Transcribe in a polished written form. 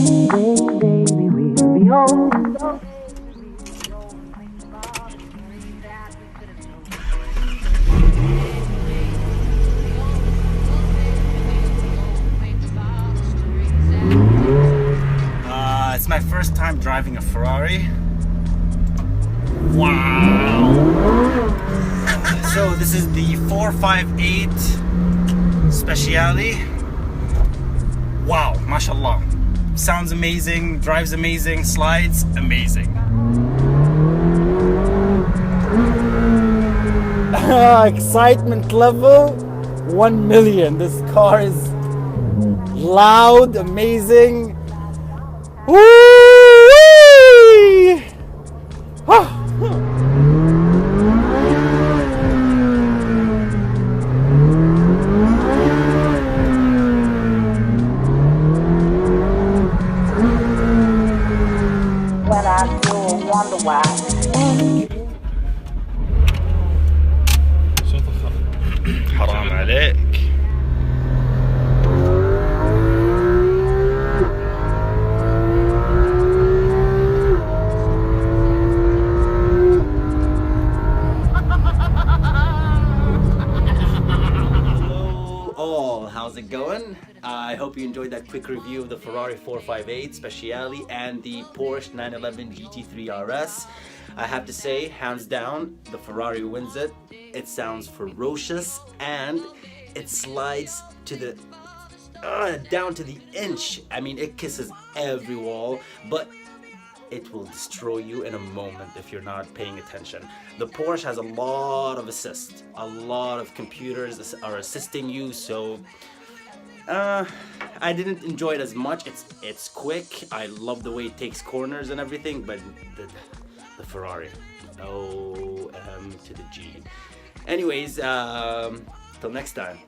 Baby, we'll be old. It's my first time driving a Ferrari. Wow! So this is the 458 Speciale. Wow, mashallah. Sounds amazing, drives amazing, slides amazing. Excitement level 1 million. This car is loud, amazing. Woo! When I do wonder why. حرام عليك. How's it going? I hope you enjoyed that quick review of the Ferrari 458 Speciale and the Porsche 911 GT3 RS. I have to say, hands down, the Ferrari wins it. It sounds ferocious and it slides to the down to the inch. I mean, it kisses every wall, but it will destroy you in a moment if you're not paying attention. The Porsche has a lot of assist. A lot of computers are assisting you, so I didn't enjoy it as much. It's quick. I love the way it takes corners and everything, but the Ferrari, O-M to the G. Anyways, till next time.